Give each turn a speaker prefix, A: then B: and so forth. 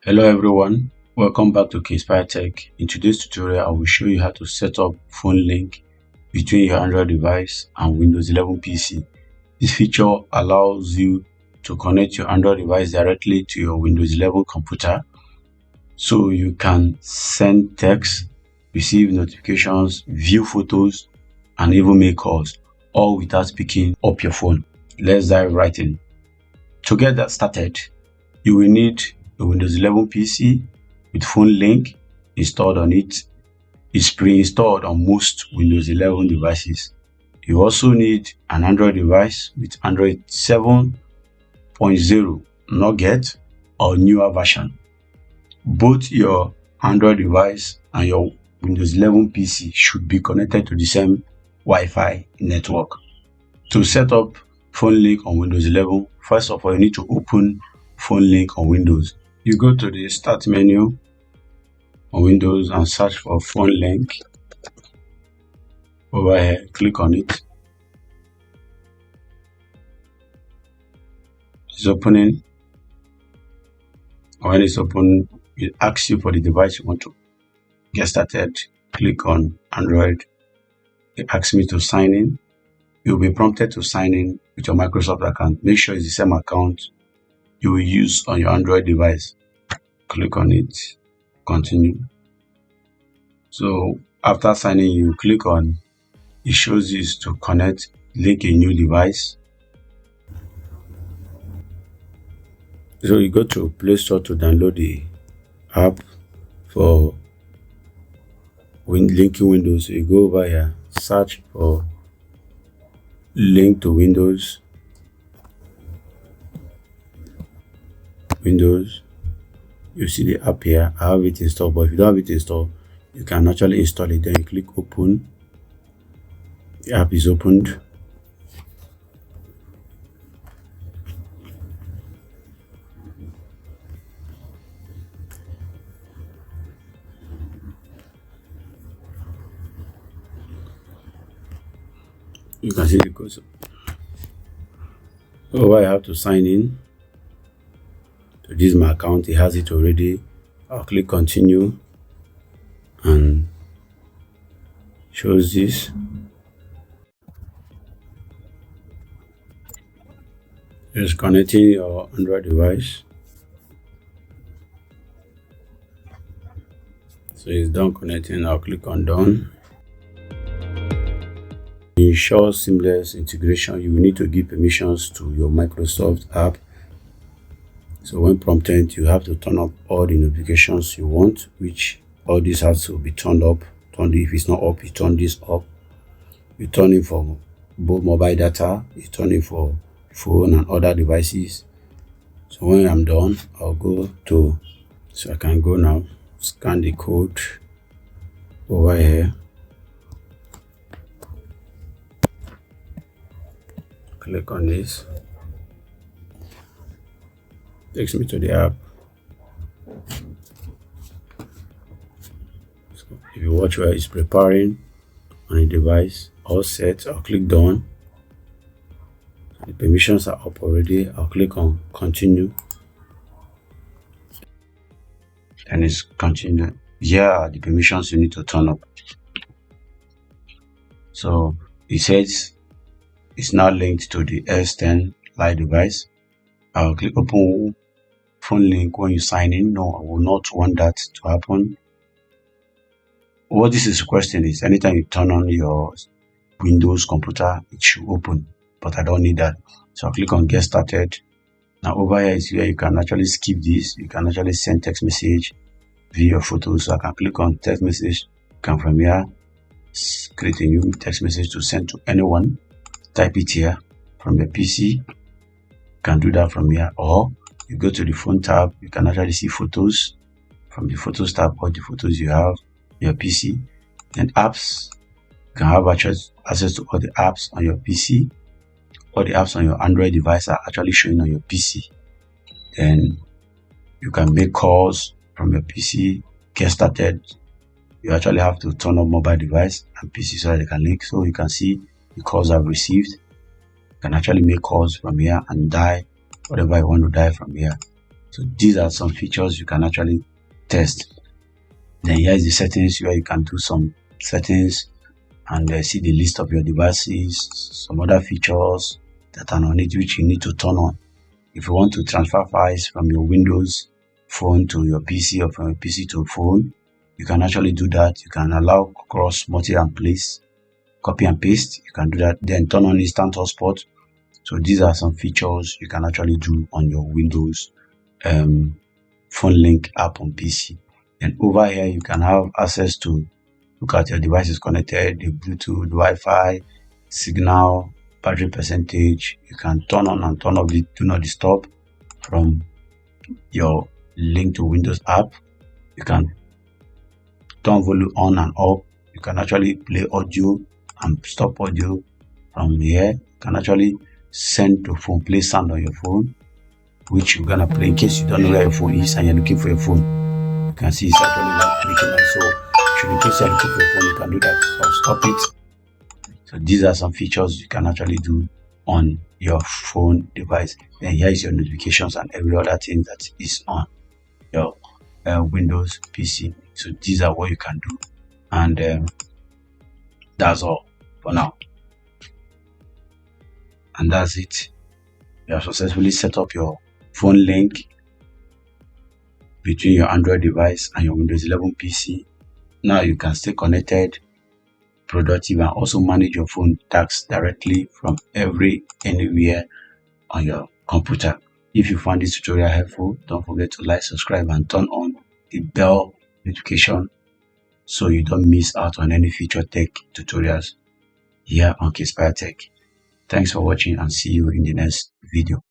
A: Hello everyone, welcome back to KinspireTech. In today's tutorial, I will show you how to set up phone link between your Android device and Windows 11 PC. This feature allows you to connect your Android device directly to your Windows 11 computer, so you can send text, receive notifications, view photos, and even make calls, all without picking up your phone. Let's dive right in. To get that started, you will need a Windows 11 PC with phone link installed on it. It's pre-installed on most Windows 11 devices. You also need an Android device with Android 7.0, not yet, or newer version. Both your Android device and your Windows 11 PC should be connected to the same Wi-Fi network. To set up phone link on Windows 11, first of all, you need to open phone link on Windows. You go to the Start menu on Windows and search for phone link. Over here, click on it. It's opening. When it's open, it asks you for the device you want to get started. Click on Android. It asks me to sign in. You'll be prompted to sign in with your Microsoft account. Make sure it's the same account you will use on your Android device. Click on it, continue. So after signing, you click on, it shows you to connect, link a new device. So you go to Play Store to download the app for linking Windows. So you go over here, search for link to Windows. You see the app here. I have it installed, but if you don't have it installed, you can actually install it. Then you click open. The app is opened. You can see the code. Over, I have to sign in. So this is my account. It has it already. I'll click continue and shows this. Just connecting your Android device. So it's done connecting. I'll click on done. To ensure seamless integration, you will need to give permissions to your Microsoft app. So when prompted, you have to turn up all the notifications you want, which all this has to be turned up. If it's not up, you turn this up. You turn it for both mobile data, you turn it for phone and other devices. So when I'm done, I'll go to, so I can go now, scan the code over here. Click on this. Takes me to the app. So if you watch where it's preparing on the device, all set, I'll click done. The permissions are up already. I'll click on continue. And it's continue. Here are the permissions you need to turn up. So it says it's now linked to the S10 Lite device. I'll click open phone link when you sign in. No, I will not want that to happen. What this is requesting is anytime you turn on your Windows computer, it should open, but I don't need that. So I'll click on get started. Now over here is where you can actually skip this. You can actually send text message, view your photos. So I can click on text message. You can from here create a new text message to send to anyone. Type it here from your PC. You can do that from here, or you go to the phone tab. You can actually see photos from the photos tab, or the photos you have on your PC. And apps, you can have access to all the apps on your PC. All the apps on your Android device are actually showing on your PC. Then you can make calls from your PC. Get started. You actually have to turn on mobile device and PC so that they can link. So you can see the calls I've received. You can actually make calls from here and dial whatever I want to dial from here. So these are some features you can actually test. Then here is the settings where you can do some settings and see the list of your devices, some other features that are on it which you need to turn on. If you want to transfer files from your Windows phone to your PC or from your PC to phone, you can actually do that. You can allow cross, multi and place, copy and paste. You can do that. Then turn on instant hotspot. So these are some features you can actually do on your Windows phone link app on PC. And over here you can have access to look at your devices connected, the Bluetooth, Wi-Fi, signal, battery percentage. You can turn on and turn off the do not disturb from your link to Windows app. You can turn volume on and off. You can actually play audio and stop audio from here. You can actually send to phone, play sound on your phone, which you're gonna play in case you don't know where your phone is and you're looking for your phone. You can see it's actually not clicking on. So should in case you're looking for your phone, you can do that or stop it. So these are some features you can actually do on your phone device. Then here is your notifications and every other thing that is on your Windows PC. So these are what you can do, and that's all for now. And that's it. You have successfully set up your phone link between your Android device and your Windows 11 PC. Now you can stay connected, productive, and also manage your phone tasks directly from anywhere on your computer. If you found this tutorial helpful, don't forget to like, subscribe, and turn on the bell notification so you don't miss out on any future tech tutorials here on KinspireTech. Thanks for watching and see you in the next video.